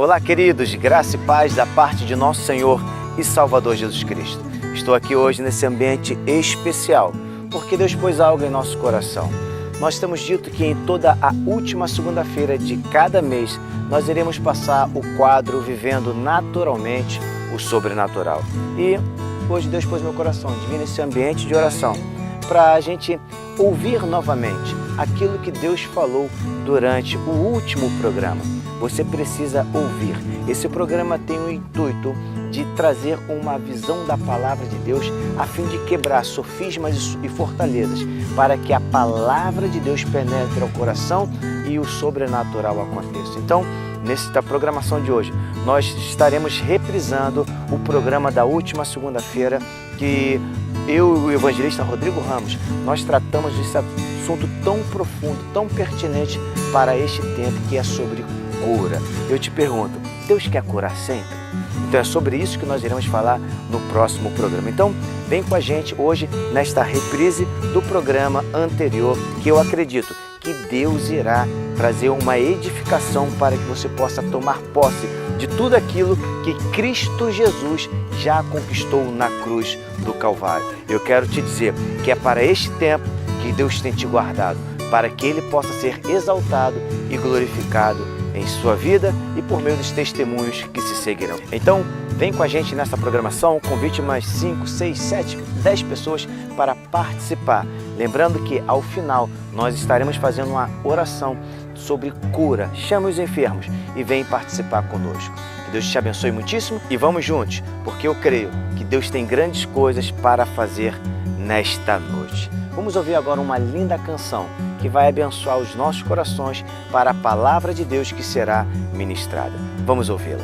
Olá, queridos, graça e paz da parte de nosso Senhor e Salvador Jesus Cristo. Estou aqui hoje nesse ambiente especial, porque Deus pôs algo em nosso coração. Nós temos dito que em toda a última segunda-feira de cada mês, nós iremos passar o quadro Vivendo Naturalmente o Sobrenatural. E hoje Deus pôs no meu coração de vir nesse ambiente de oração, para a gente ouvir novamente aquilo que Deus falou durante o último programa. Você precisa ouvir. Esse programa tem o intuito de trazer uma visão da palavra de Deus a fim de quebrar sofismas e fortalezas para que a palavra de Deus penetre ao coração e o sobrenatural aconteça. Então, nesta programação de hoje, nós estaremos reprisando o programa da última segunda-feira que eu e o evangelista Rodrigo Ramos, nós tratamos desse assunto tão profundo, tão pertinente para este tempo, que é sobre cura. Eu te pergunto, Deus quer curar sempre? Então é sobre isso que nós iremos falar no próximo programa. Então vem com a gente hoje nesta reprise do programa anterior, que eu acredito que Deus irá trazer uma edificação para que você possa tomar posse de tudo aquilo que Cristo Jesus já conquistou na cruz do Calvário. Eu quero te dizer que é para este tempo que Deus tem te guardado, para que Ele possa ser exaltado e glorificado em sua vida e por meio dos testemunhos que se seguirão. Então, vem com a gente nessa programação, convite mais 5, 6, 7, 10 pessoas para participar. Lembrando que ao final nós estaremos fazendo uma oração sobre cura. Chame os enfermos e vem participar conosco. Que Deus te abençoe muitíssimo e vamos juntos, porque eu creio que Deus tem grandes coisas para fazer nesta noite. Vamos ouvir agora uma linda canção que vai abençoar os nossos corações para a palavra de Deus que será ministrada. Vamos ouvi-la.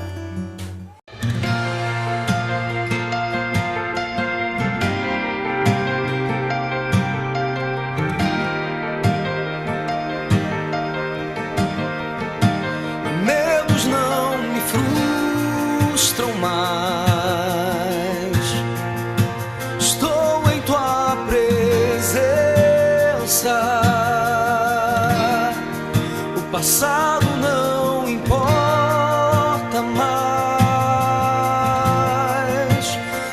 Medos não me frustram mais. Estou em tua presença. O passado não importa mais.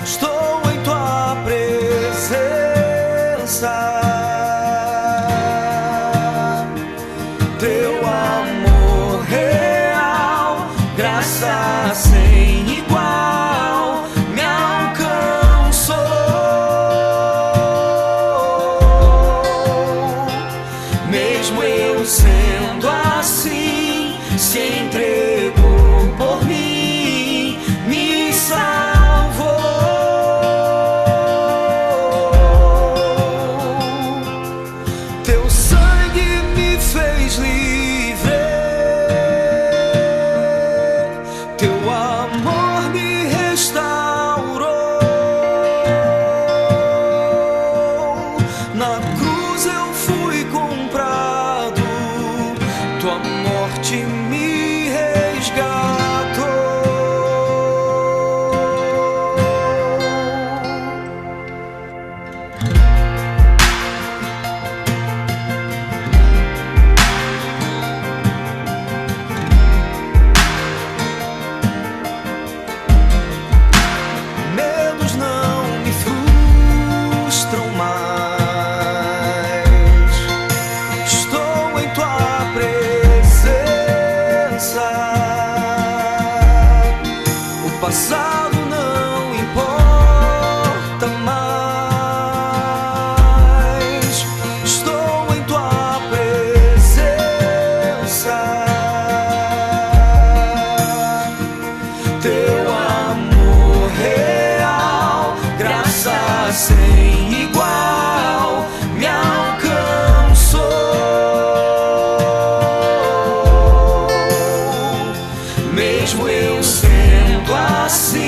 Estou em tua presença. Teu amor real, graça sem igual, me alcançou. Mesmo eu sendo assim, se entregou por mim, me salvou. Teu sangue me fez livre, teu amor me restaurou. Na cruz eu fui comprado, tua morte me resgatou. Medos não me frustram mais. Estou em tua presença. O passado não importa mais. Estou em tua presença. Teu amor real, graça sem igual, me alcançou. Mesmo eu sendo assim,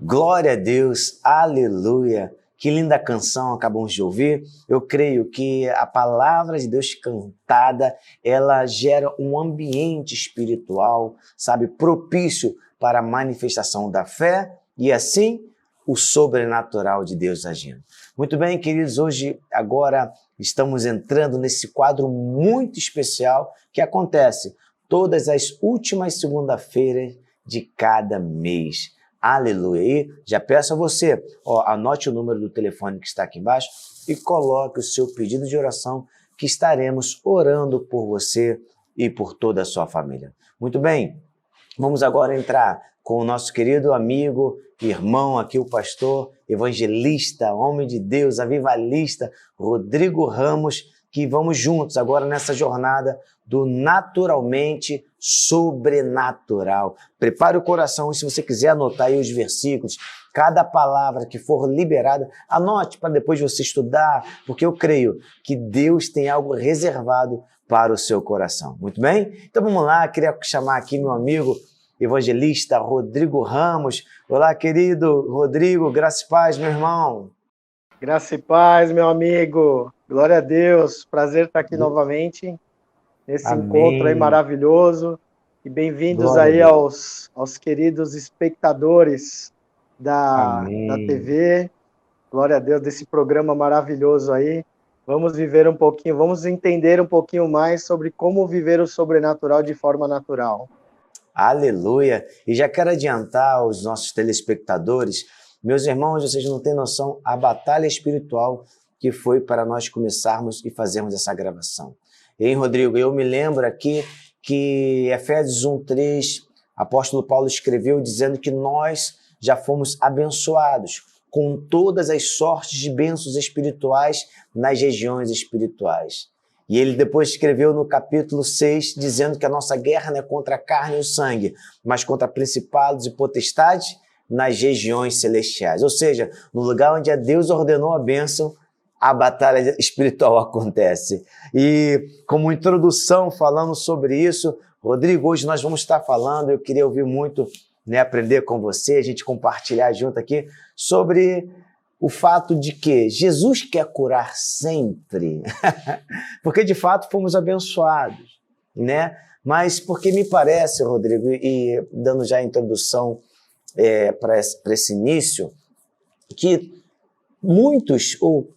Glória a Deus, aleluia. Que linda canção acabamos de ouvir. Eu creio que a palavra de Deus cantada, ela gera um ambiente espiritual, sabe, propício para a manifestação da fé e assim o sobrenatural de Deus agindo. Muito bem, queridos, hoje, agora estamos entrando nesse quadro muito especial que acontece todas as últimas segunda-feiras de cada mês. Aleluia! E já peço a você, anote o número do telefone que está aqui embaixo e coloque o seu pedido de oração que estaremos orando por você e por toda a sua família. Muito bem, vamos agora entrar com o nosso querido amigo, irmão aqui, o pastor, evangelista, homem de Deus, avivalista, Rodrigo Ramos, que vamos juntos agora nessa jornada do naturalmente sobrenatural. Prepare o coração e se você quiser anotar aí os versículos, cada palavra que for liberada, anote para depois você estudar, porque eu creio que Deus tem algo reservado para o seu coração. Muito bem? Então vamos lá, queria chamar aqui meu amigo evangelista Rodrigo Ramos. Olá, querido Rodrigo, graça e paz, meu irmão. Graça e paz, meu amigo. Glória a Deus. Prazer estar aqui novamente nesse encontro aí maravilhoso. E bem-vindos aí aos queridos espectadores da TV. Glória a Deus, desse programa maravilhoso aí. Vamos viver um pouquinho, vamos entender um pouquinho mais sobre como viver o sobrenatural de forma natural. Aleluia! E já quero adiantar aos nossos telespectadores, meus irmãos, vocês não têm noção a batalha espiritual que foi para nós começarmos e fazermos essa gravação. E, Rodrigo, eu me lembro aqui que Efésios 1:3, apóstolo Paulo escreveu dizendo que nós já fomos abençoados com todas as sortes de bênçãos espirituais nas regiões espirituais. E ele depois escreveu no capítulo 6, dizendo que a nossa guerra não é contra a carne e o sangue, mas contra principados e potestades nas regiões celestiais. Ou seja, no lugar onde Deus ordenou a bênção, a batalha espiritual acontece. E como introdução, falando sobre isso, Rodrigo, hoje nós vamos estar falando, eu queria ouvir muito, aprender com você, a gente compartilhar junto aqui, sobre o fato de que Jesus quer curar sempre, porque de fato fomos abençoados, Mas porque me parece, Rodrigo, e dando já a introdução para esse início, que muitos, ou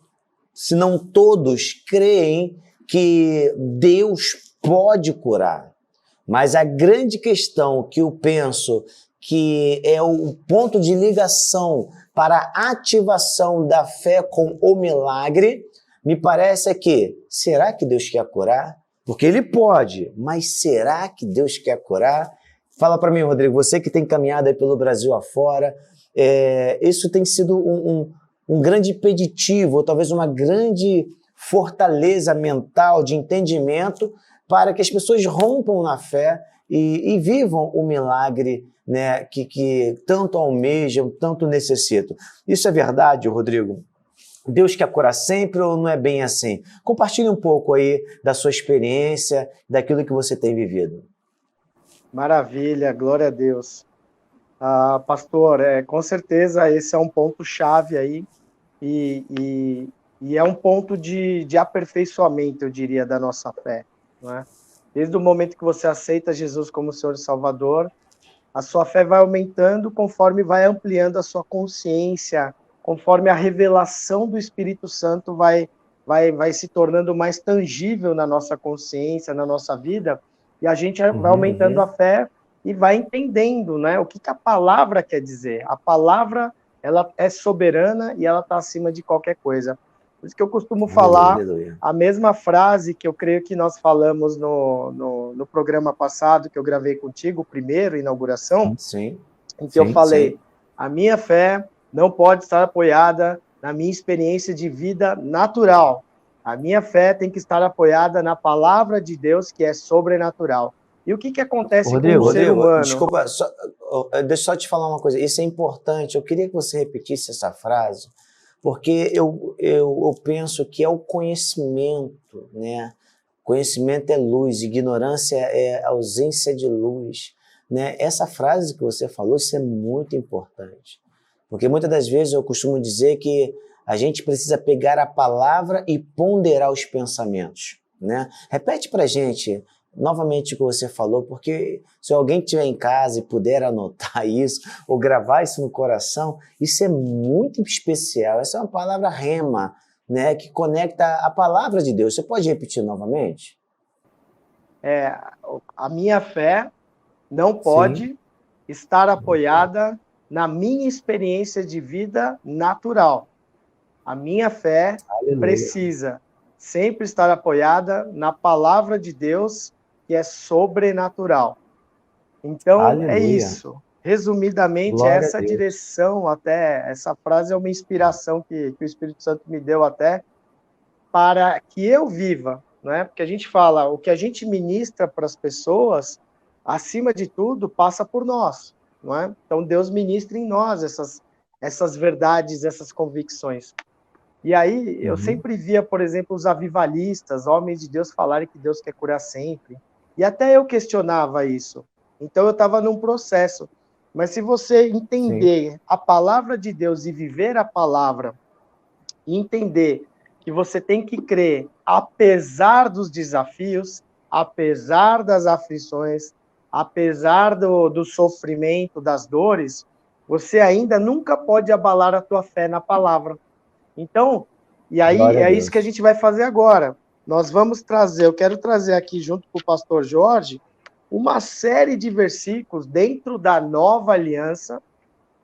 se não todos, creem que Deus pode curar. Mas a grande questão que eu penso que é o ponto de ligação para a ativação da fé com o milagre, me parece que, será que Deus quer curar? Porque Ele pode, mas será que Deus quer curar? Fala para mim, Rodrigo, você que tem caminhado aí pelo Brasil afora, isso tem sido um grande impeditivo, ou talvez uma grande fortaleza mental de entendimento para que as pessoas rompam na fé e vivam o milagre, que tanto almejam, tanto necessitam. Isso é verdade, Rodrigo? Deus quer curar sempre ou não é bem assim? Compartilhe um pouco aí da sua experiência, daquilo que você tem vivido. Maravilha, glória a Deus. Pastor, com certeza esse é um ponto-chave aí e é um ponto de aperfeiçoamento, eu diria, da nossa fé, não é? Desde o momento que você aceita Jesus como Senhor e Salvador, a sua fé vai aumentando conforme vai ampliando a sua consciência, conforme a revelação do Espírito Santo vai se tornando mais tangível na nossa consciência, na nossa vida, e a gente vai aumentando a fé e vai entendendo, o que a palavra quer dizer. A palavra, ela é soberana e ela está acima de qualquer coisa. Por isso que eu costumo falar a mesma frase que eu creio que nós falamos no programa passado, que eu gravei contigo, o primeiro, inauguração, em que eu falei, a minha fé não pode estar apoiada na minha experiência de vida natural. A minha fé tem que estar apoiada na palavra de Deus, que é sobrenatural. E o que acontece com o ser humano? Desculpa, deixa eu só te falar uma coisa. Isso é importante. Eu queria que você repetisse essa frase, porque eu penso que é o conhecimento, Conhecimento é luz, ignorância é ausência de luz, Essa frase que você falou, isso é muito importante. Porque muitas das vezes eu costumo dizer que a gente precisa pegar a palavra e ponderar os pensamentos, né? Repete pra gente novamente o que você falou, porque se alguém estiver em casa e puder anotar isso ou gravar isso no coração, isso é muito especial. Essa é uma palavra rema, né, que conecta a palavra de Deus. Você pode repetir novamente? A minha fé não pode estar apoiada na minha experiência de vida natural. A minha fé precisa sempre estar apoiada na palavra de Deus, que é sobrenatural. Então, Aleluia. é isso. Resumidamente, Glória essa direção, até essa frase é uma inspiração que o Espírito Santo me deu até para que eu viva, né? Porque a gente fala, o que a gente ministra para as pessoas, acima de tudo, passa por nós, não é? Então, Deus ministra em nós essas verdades, essas convicções. E aí, eu sempre via, por exemplo, os avivalistas, homens de Deus, falarem que Deus quer curar sempre. E até eu questionava isso. Então, eu estava num processo. Mas se você entender a palavra de Deus e viver a palavra, e entender que você tem que crer, apesar dos desafios, apesar das aflições, apesar do sofrimento, das dores, você ainda nunca pode abalar a tua fé na palavra. Então, e aí é isso que a gente vai fazer agora. Nós vamos trazer, eu quero trazer aqui junto com o pastor Jorge, uma série de versículos dentro da nova aliança,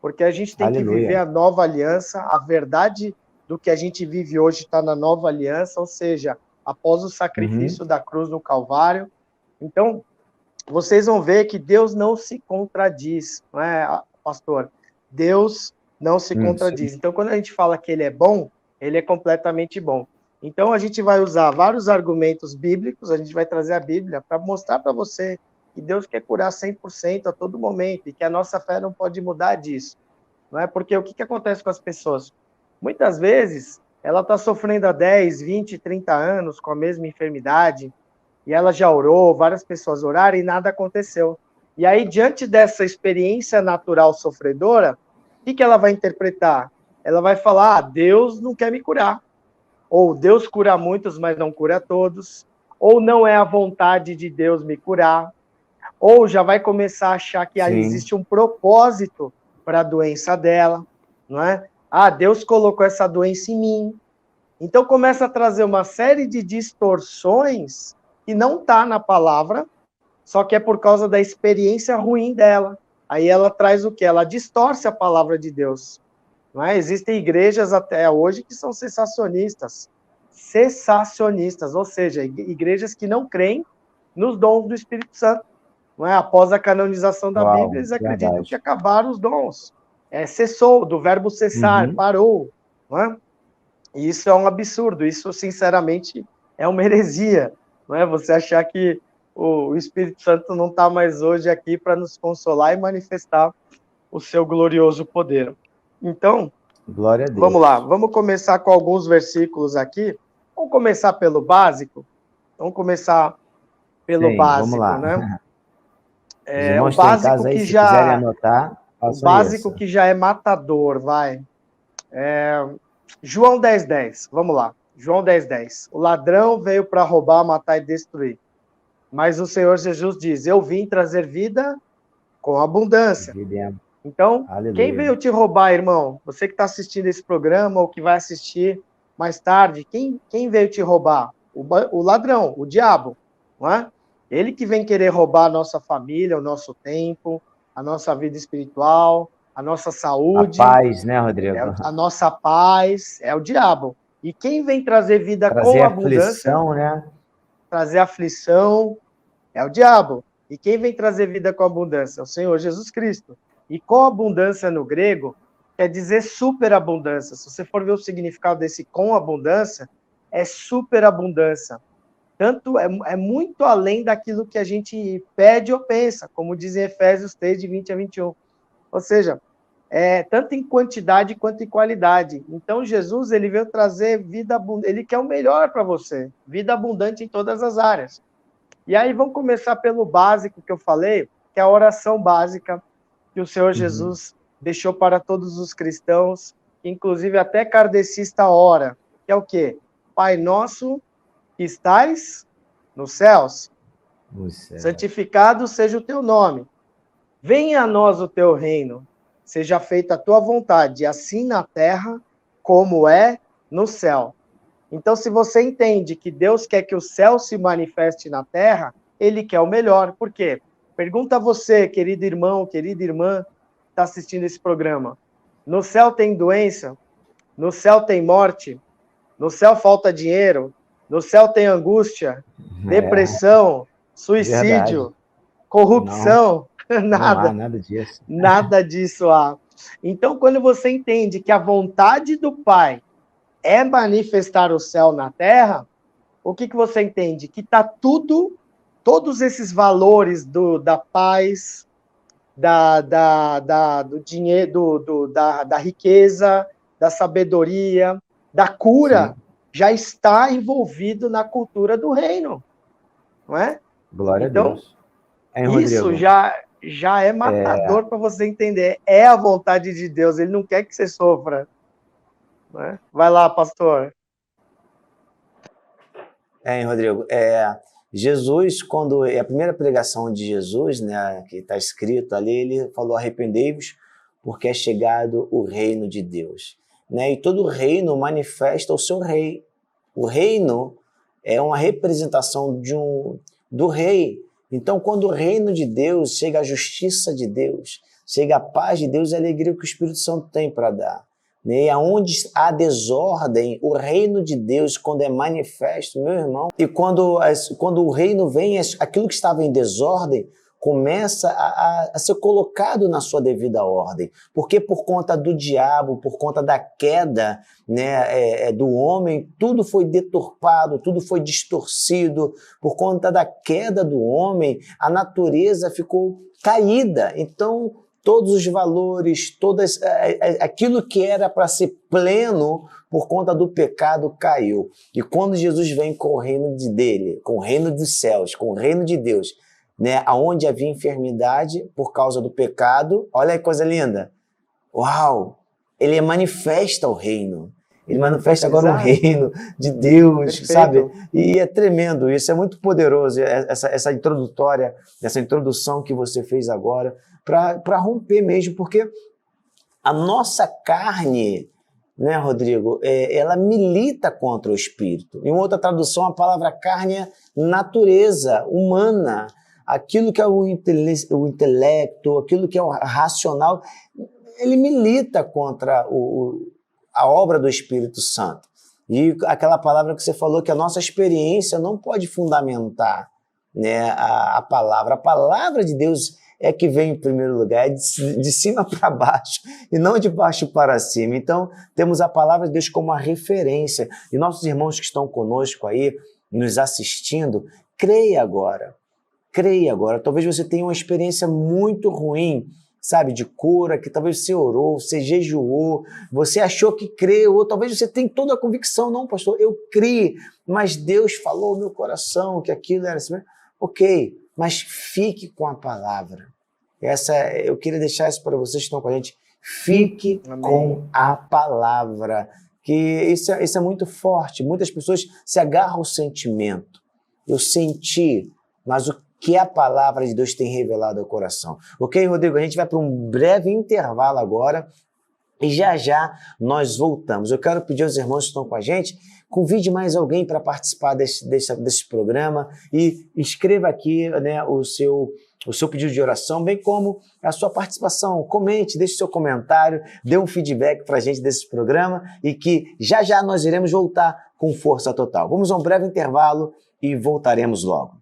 porque a gente tem que viver a nova aliança, a verdade do que a gente vive hoje está na nova aliança, ou seja, após o sacrifício da cruz no Calvário. Então, vocês vão ver que Deus não se contradiz, não é, pastor? Deus não se contradiz. Então, quando a gente fala que ele é bom, ele é completamente bom. Então, a gente vai usar vários argumentos bíblicos, a gente vai trazer a Bíblia para mostrar para você que Deus quer curar 100% a todo momento e que a nossa fé não pode mudar disso. Não é? Porque o que acontece com as pessoas? Muitas vezes, ela está sofrendo há 10, 20, 30 anos com a mesma enfermidade e ela já orou, várias pessoas oraram e nada aconteceu. E aí, diante dessa experiência natural sofredora, o que ela vai interpretar? Ela vai falar, Deus não quer me curar. Ou Deus cura muitos, mas não cura todos. Ou não é a vontade de Deus me curar. Ou já vai começar a achar que ali existe um propósito para a doença dela, não é? Deus colocou essa doença em mim. Então começa a trazer uma série de distorções que não está na palavra, só que é por causa da experiência ruim dela. Aí ela traz o quê? Ela distorce a palavra de Deus. Não é? Existem igrejas até hoje que são cessacionistas, ou seja, igrejas que não creem nos dons do Espírito Santo. Não é? Após a canonização da Bíblia, eles acreditam que acabaram os dons. Cessou, do verbo cessar, parou. Não é? E isso é um absurdo, isso, sinceramente, é uma heresia. Não é? Você achar que o Espírito Santo não está mais hoje aqui para nos consolar e manifestar o seu glorioso poder. Então, glória a Deus. Vamos lá, vamos começar com alguns versículos aqui. Vamos começar pelo básico? Vamos começar pelo básico, vamos lá. Né? O básico aí, que já anotar, o básico isso. Que já é matador, vai. João 10:10, vamos lá. João 10:10. O ladrão veio para roubar, matar e destruir. Mas o Senhor Jesus diz, eu vim trazer vida com abundância. Então, aleluia. Quem veio te roubar, irmão? Você que está assistindo esse programa ou que vai assistir mais tarde, quem veio te roubar? O ladrão, o diabo, não é? Ele que vem querer roubar a nossa família, o nosso tempo, a nossa vida espiritual, a nossa saúde. A paz, né, Rodrigo? A nossa paz, é o diabo. E quem vem trazer vida com abundância... Aflição, né? Trazer aflição, é o diabo. E quem vem trazer vida com abundância? É o Senhor Jesus Cristo. E com abundância no grego quer dizer superabundância. Se você for ver o significado desse com abundância, é superabundância. Tanto é muito além daquilo que a gente pede ou pensa, como diz em Efésios 3, de 20 a 21. Ou seja, tanto em quantidade quanto em qualidade. Então, Jesus, ele veio trazer vida abundante. Ele quer o melhor para você. Vida abundante em todas as áreas. E aí, vamos começar pelo básico que eu falei, que é a oração básica que o Senhor Jesus deixou para todos os cristãos, inclusive até kardecista ora, que é o quê? Pai nosso que estais nos céus, santificado seja o teu nome. Venha a nós o teu reino, seja feita a tua vontade, assim na terra como é no céu. Então, se você entende que Deus quer que o céu se manifeste na terra, ele quer o melhor. Por quê? Pergunta a você, querido irmão, querida irmã, que está assistindo esse programa. No céu tem doença? No céu tem morte? No céu falta dinheiro? No céu tem angústia, depressão, suicídio, Verdade. corrupção? Não Nada. há nada disso. Nada disso há. Então, quando você entende que a vontade do Pai é manifestar o céu na terra, o que você entende? Que está tudo, todos esses valores da paz, do dinheiro, da riqueza, da sabedoria, da cura, Sim. já está envolvido na cultura do reino, não é? Glória Então, a Deus. Isso Rodrigo? já é matador para você entender. É a vontade de Deus, ele não quer que você sofra. Né? Vai lá, pastor. Rodrigo, Jesus, quando a primeira pregação de Jesus, né, que está escrito ali, ele falou: arrependei-vos, porque é chegado o reino de Deus. Né? E todo reino manifesta o seu rei. O reino é uma representação do rei. Então, quando o reino de Deus chega, a justiça de Deus, chega a paz de Deus e a alegria que o Espírito Santo tem para dar. Né? E aonde há desordem, o reino de Deus, quando é manifesto, meu irmão, e quando o reino vem, aquilo que estava em desordem começa a ser colocado na sua devida ordem. Porque por conta do diabo, por conta da queda, né, do homem, tudo foi deturpado, tudo foi distorcido. Por conta da queda do homem, a natureza ficou caída. Então, todos os valores, aquilo que era para ser pleno por conta do pecado caiu. E quando Jesus vem com o reino dele, com o reino dos céus, com o reino de Deus, né, onde havia enfermidade por causa do pecado, olha que coisa linda. Uau! Ele manifesta o reino. Ele manifesta agora o reino de Deus, perfeito. Sabe? E é tremendo isso, é muito poderoso essa introdução que você fez agora, para romper mesmo, porque a nossa carne, né, Rodrigo, ela milita contra o espírito. Em outra tradução, a palavra carne é natureza humana, aquilo que é o intelecto, aquilo que é o racional, ele milita contra a obra do Espírito Santo. E aquela palavra que você falou, que a nossa experiência não pode fundamentar, né, a palavra. A palavra de Deus é que vem em primeiro lugar, é de cima para baixo, e não de baixo para cima. Então, temos a palavra de Deus como a referência. E nossos irmãos que estão conosco aí, nos assistindo, creia agora. Creia agora. Talvez você tenha uma experiência muito ruim, sabe, de cura, que talvez você orou, você jejuou, você achou que creu, ou talvez você tenha toda a convicção, não, pastor, eu criei, mas Deus falou no meu coração que aquilo era assim. Ok, mas fique com a palavra. Eu queria deixar isso para vocês que estão com a gente. Fique Amém. Com a palavra. Que isso é muito forte. Muitas pessoas se agarram ao sentimento. Eu senti, mas o que a palavra de Deus tem revelado ao coração. Ok, Rodrigo? A gente vai para um breve intervalo agora e já nós voltamos. Eu quero pedir aos irmãos que estão com a gente, convide mais alguém para participar desse programa e escreva aqui, né, o seu pedido de oração, bem como a sua participação. Comente, deixe seu comentário, dê um feedback para a gente desse programa e que já nós iremos voltar com força total. Vamos a um breve intervalo e voltaremos logo.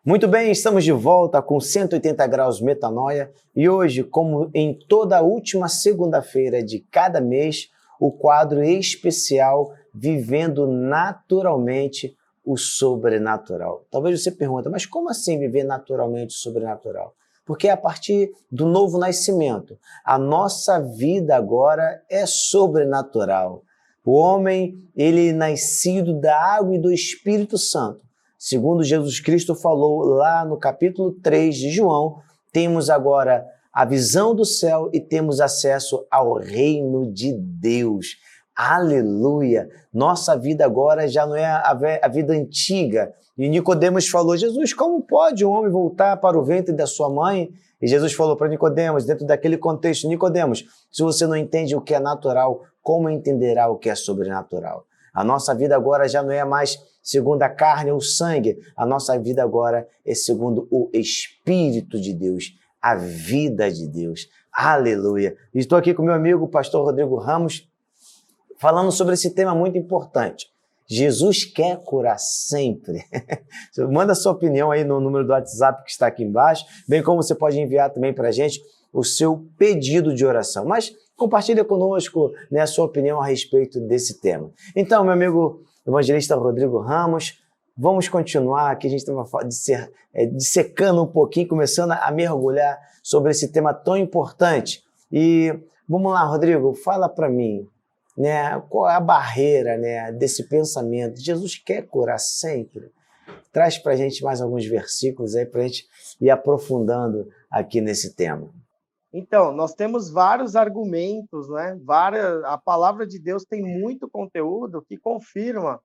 Muito bem, estamos de volta com 180 graus Metanoia e hoje, como em toda a última segunda-feira de cada mês, o quadro especial Vivendo Naturalmente o Sobrenatural. Talvez você pergunte, mas como assim viver naturalmente o sobrenatural? Porque a partir do novo nascimento, a nossa vida agora é sobrenatural. O homem, ele é nascido da água e do Espírito Santo. Segundo Jesus Cristo falou lá no capítulo 3 de João, temos agora a visão do céu e temos acesso ao reino de Deus. Aleluia! Nossa vida agora já não é a vida antiga. E Nicodemos falou, Jesus, como pode um homem voltar para o ventre da sua mãe? E Jesus falou para Nicodemos, dentro daquele contexto, Nicodemos, se você não entende o que é natural, como entenderá o que é sobrenatural? A nossa vida agora já não é mais segundo a carne ou o sangue, a nossa vida agora é segundo o Espírito de Deus, a vida de Deus. Aleluia! Estou aqui com meu amigo, o pastor Rodrigo Ramos, falando sobre esse tema muito importante. Jesus quer curar sempre. Manda sua opinião aí no número do WhatsApp que está aqui embaixo, bem como você pode enviar também para a gente o seu pedido de oração. Mas compartilha conosco, né, a sua opinião a respeito desse tema. Então, meu amigo evangelista Rodrigo Ramos, vamos continuar aqui, a gente estava dissecando um pouquinho, começando a mergulhar sobre esse tema tão importante. E vamos lá, Rodrigo, fala para mim, né, qual é a barreira, né, desse pensamento? Jesus quer curar sempre? Traz para a gente mais alguns versículos aí para a gente ir aprofundando aqui nesse tema. Então, nós temos vários argumentos, né? A palavra de Deus tem muito conteúdo que confirma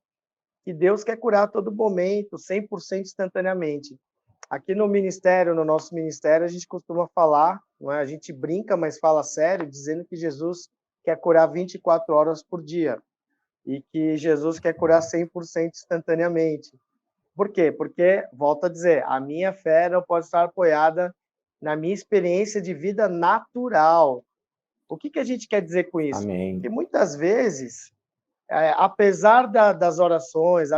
que Deus quer curar a todo momento, 100% instantaneamente. Aqui no ministério, no nosso ministério, a gente costuma falar, não é? A gente brinca, mas fala sério, dizendo que Jesus quer curar 24 horas por dia e que Jesus quer curar 100% instantaneamente. Por quê? Porque, volto a dizer, a minha fé não pode estar apoiada na minha experiência de vida natural. O que a gente quer dizer com isso? Amém. Que muitas vezes, apesar das orações,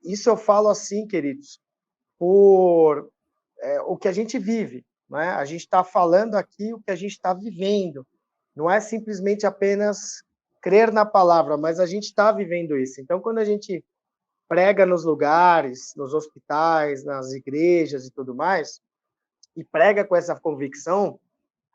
isso eu falo assim, queridos, por o que a gente vive, né? A gente está falando aqui o que a gente está vivendo. Não é simplesmente apenas crer na palavra, mas a gente está vivendo isso. Então, quando a gente prega nos lugares, nos hospitais, nas igrejas e tudo mais, e prega com essa convicção,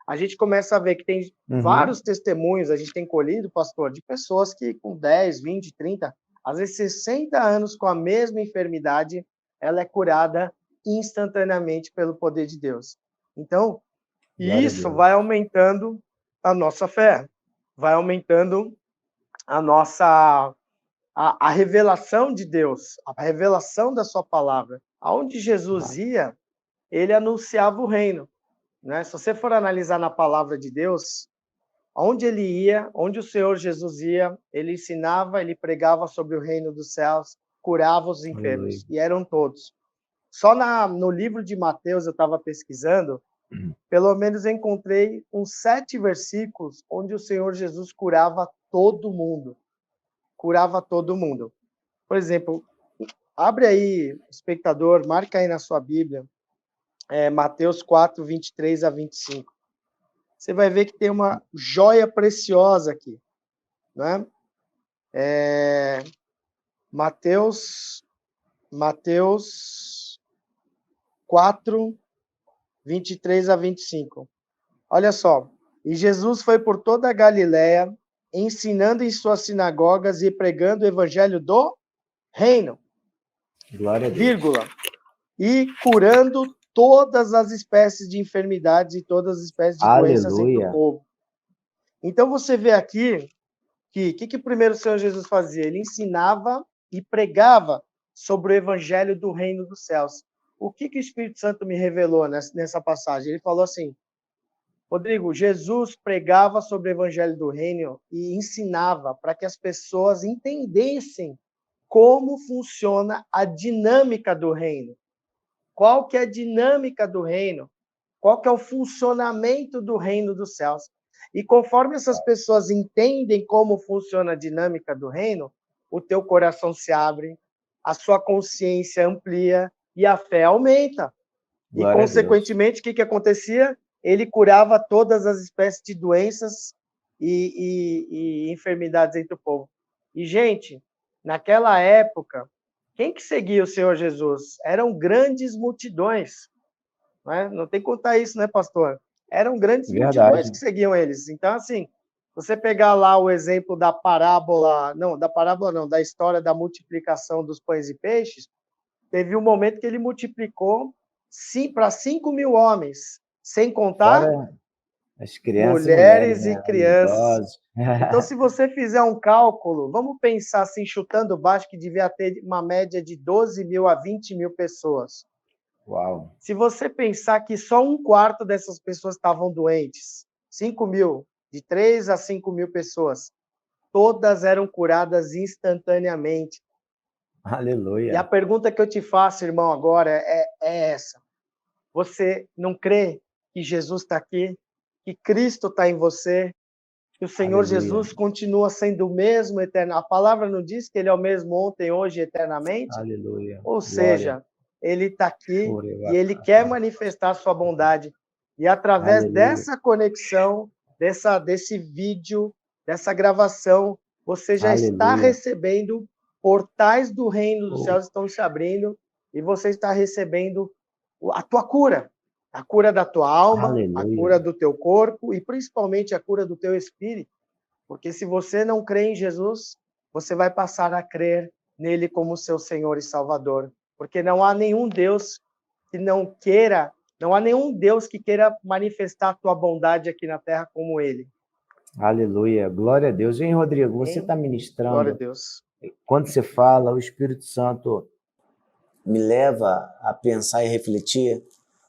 a gente começa a ver que tem vários testemunhos, a gente tem colhido, pastor, de pessoas que com 10, 20, 30, às vezes 60 anos com a mesma enfermidade, ela é curada instantaneamente pelo poder de Deus. Então, isso vai aumentando a nossa fé, vai aumentando a nossa a revelação de Deus, a revelação da sua palavra. Aonde Jesus ia, ele anunciava o reino, né? Se você for analisar na palavra de Deus, onde ele ia, onde o Senhor Jesus ia, ele ensinava, ele pregava sobre o reino dos céus, curava os enfermos, e eram todos. Só no livro de Mateus, eu estava pesquisando, pelo menos eu encontrei uns 7 versículos onde o Senhor Jesus curava todo mundo. Curava todo mundo. Por exemplo, abre aí, espectador, marca aí na sua Bíblia, Mateus 4, 23 a 25. Você vai ver que tem uma joia preciosa aqui, né? Mateus 4, 23 a 25. Olha só. E Jesus foi por toda a Galiléia, ensinando em suas sinagogas e pregando o evangelho do reino. Glória a Deus. Vírgula. E curando todas as espécies de enfermidades e todas as espécies de doenças entre o povo. Então você vê aqui que o que primeiro o Senhor Jesus fazia? Ele ensinava e pregava sobre o evangelho do reino dos céus. O que o Espírito Santo me revelou nessa passagem? Ele falou assim, Rodrigo, Jesus pregava sobre o evangelho do reino e ensinava para que as pessoas entendessem como funciona a dinâmica do reino. Qual que é a dinâmica do reino? Qual que é o funcionamento do reino dos céus? E conforme essas pessoas entendem como funciona a dinâmica do reino, o teu coração se abre, a sua consciência amplia e a fé aumenta. E, Glória a Deus. consequentemente, o que acontecia? Ele curava todas as espécies de doenças e enfermidades entre o povo. E, gente, naquela época, quem que seguia o Senhor Jesus? Eram grandes multidões. Não tem que contar isso, né, pastor? Eram grandes multidões Verdade. que seguiam eles. Então, assim, você pegar lá o exemplo da parábola, da história da multiplicação dos pães e peixes, teve um momento que ele multiplicou para 5.000 homens, sem contar Fora as crianças e mulheres, mulheres e né? Os crianças. idosos. Então, se você fizer um cálculo, vamos pensar assim, chutando baixo, que devia ter uma média de 12.000 a 20.000 pessoas. Uau. Se você pensar que só um quarto dessas pessoas estavam doentes, 5.000, de 3 a 5.000 pessoas, todas eram curadas instantaneamente. E a Aleluia. pergunta que eu te faço, irmão, agora é essa. Você não crê que Jesus está aqui, que Cristo está em você, que o Senhor Aleluia. Jesus continua sendo o mesmo eterno? A palavra não diz que ele é o mesmo ontem, hoje e eternamente? Aleluia. Ou Glória. seja, ele está aqui Aleluia. e ele quer manifestar a sua bondade. E através dessa conexão, desse vídeo, dessa gravação, você já está Aleluia. recebendo, portais do reino dos Oh, céus estão se abrindo e você está recebendo a tua cura. A cura da tua alma, a aleluia. cura do teu corpo e principalmente a cura do teu espírito. Porque se você não crê em Jesus, você vai passar a crer nele como seu Senhor e Salvador. Porque não há nenhum Deus que não há nenhum Deus que queira manifestar a tua bondade aqui na terra como ele. Aleluia. Glória a Deus. Hein, Rodrigo, você está Glória a ministrando. Deus. Quando você fala, o Espírito Santo me leva a pensar e refletir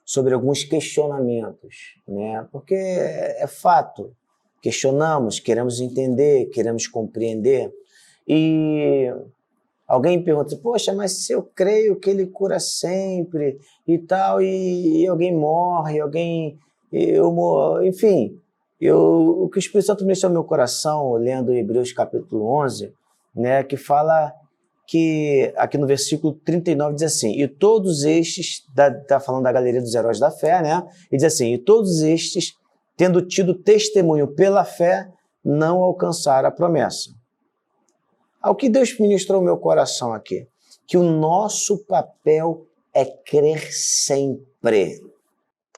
sobre alguns questionamentos, né? Porque é fato. Questionamos, queremos entender, queremos compreender. E alguém pergunta, poxa, mas se eu creio que ele cura sempre e tal, e alguém morre, enfim, o que o Espírito Santo mexeu no meu coração, lendo Hebreus capítulo 11, né, que fala que, aqui no versículo 39, diz assim, e todos estes, está falando da galeria dos heróis da fé, né, e diz assim, e todos estes, tendo tido testemunho pela fé, não alcançaram a promessa. Ao que Deus ministrou no meu coração aqui, que o nosso papel é crer sempre.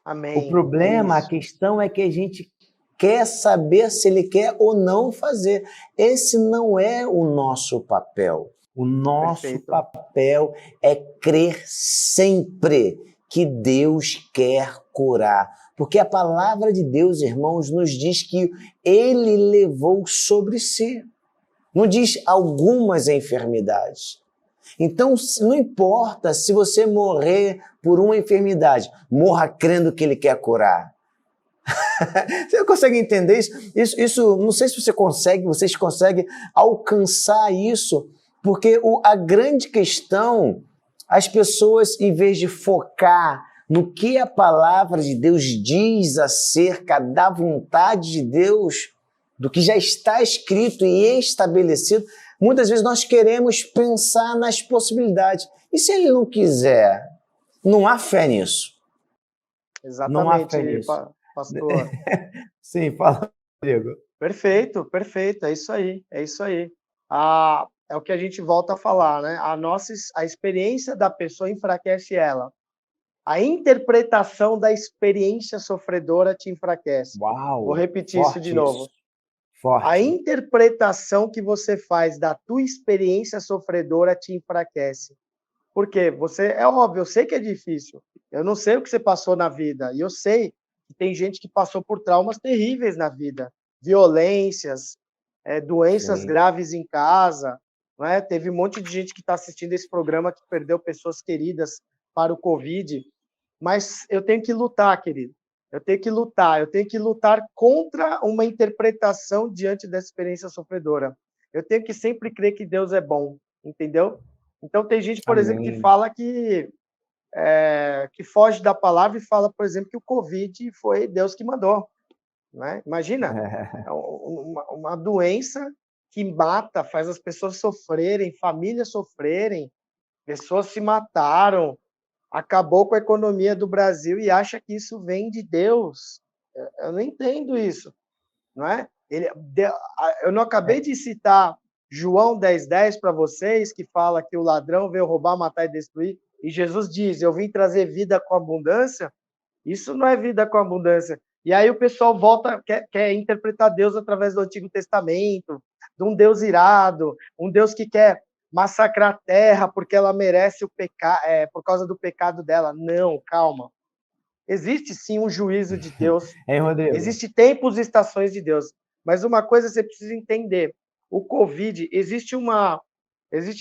Amém. O problema, a questão é que a gente quer saber se ele quer ou não fazer. Esse não é o nosso papel. O nosso papel é crer sempre que Deus quer curar. Porque a palavra de Deus, irmãos, nos diz que ele levou sobre si. Não diz algumas enfermidades. Então, não importa se você morrer por uma enfermidade, morra crendo que ele quer curar. Você consegue entender isso? Isso, não sei se vocês conseguem alcançar isso, porque a grande questão, as pessoas, em vez de focar no que a palavra de Deus diz acerca da vontade de Deus, do que já está escrito e estabelecido, muitas vezes nós queremos pensar nas possibilidades. E se ele não quiser? Não há fé nisso. Exatamente, não há fé nisso. Pastor. Sim, fala, Diego. Perfeito, é isso aí. É o que a gente volta a falar, né? A experiência da pessoa enfraquece ela. A interpretação da experiência sofredora te enfraquece. Uau! Vou repetir isso de novo. Forte. A interpretação que você faz da tua experiência sofredora te enfraquece. Por quê? É óbvio, eu sei que é difícil. Eu não sei o que você passou na vida. E eu sei que tem gente que passou por traumas terríveis na vida. Violências, doenças graves em casa. Não é? Teve um monte de gente que está assistindo esse programa que perdeu pessoas queridas para o Covid. Mas eu tenho que lutar, querido. Eu tenho que lutar contra uma interpretação diante dessa experiência sofredora. Eu tenho que sempre crer que Deus é bom, entendeu? Então, tem gente, por exemplo, que fala que foge da palavra e fala, por exemplo, que o Covid foi Deus que mandou. Né? Imagina, uma doença que mata, faz as pessoas sofrerem, famílias sofrerem, pessoas se mataram. acabou com a economia do Brasil e acha que isso vem de Deus. Eu não entendo isso, não é? Eu não acabei de citar João 10:10 para vocês, que fala que o ladrão veio roubar, matar e destruir, e Jesus diz, eu vim trazer vida com abundância. Isso não é vida com abundância. E aí o pessoal volta, quer interpretar Deus através do Antigo Testamento, de um Deus irado, um Deus que quer massacrar a terra porque ela merece o pecado, por causa do pecado dela. Não, calma. Existe sim um juízo de Deus. Hein, Rodrigo? Existe tempos e estações de Deus. Mas uma coisa você precisa entender: o Covid, existe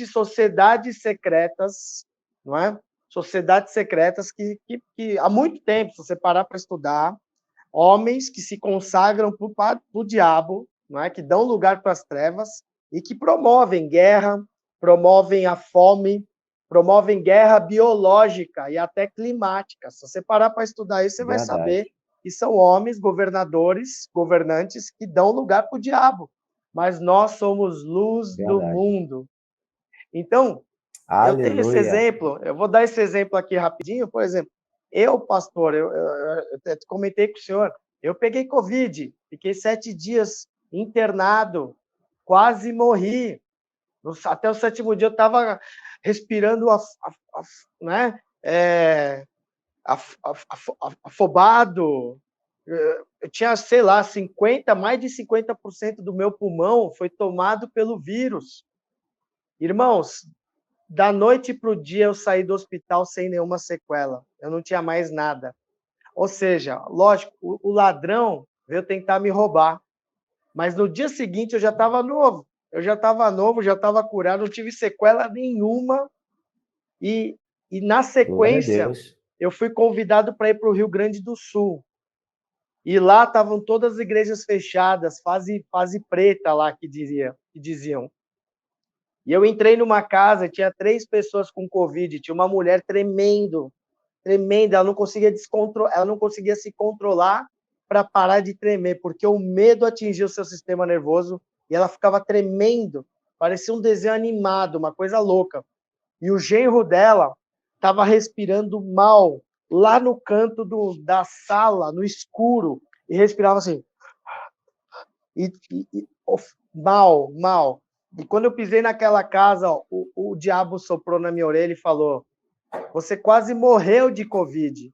sociedades secretas, não é? Sociedades secretas que há muito tempo, se você parar para estudar, homens que se consagram para o diabo, não é? Que dão lugar para as trevas e que promovem guerra, promovem a fome, promovem guerra biológica e até climática. Se você parar para estudar isso, você vai saber que são homens, governadores, governantes, que dão lugar para o diabo. Mas nós somos luz do mundo. Então, eu tenho esse exemplo, eu vou dar esse exemplo aqui rapidinho, por exemplo, eu, pastor, eu comentei com o senhor, eu peguei Covid, fiquei 7 dias internado, quase morri. Até o 7º dia eu estava respirando afobado. Eu tinha, sei lá, mais de 50% do meu pulmão foi tomado pelo vírus. Irmãos, da noite para o dia eu saí do hospital sem nenhuma sequela. Eu não tinha mais nada. Ou seja, lógico, o ladrão veio tentar me roubar. Mas no dia seguinte eu já estava novo. Já estava curado, não tive sequela nenhuma. E na sequência, eu fui convidado para ir para o Rio Grande do Sul. E lá estavam todas as igrejas fechadas, fase preta lá, que diziam. E eu entrei numa casa, tinha 3 pessoas com Covid, tinha uma mulher tremenda, ela não conseguia se controlar para parar de tremer, porque o medo atingiu o seu sistema nervoso e ela ficava tremendo, parecia um desenho animado, uma coisa louca. E o genro dela estava respirando mal, lá no canto da sala, no escuro, e respirava assim, mal. E quando eu pisei naquela casa, ó, o diabo soprou na minha orelha e falou, você quase morreu de Covid.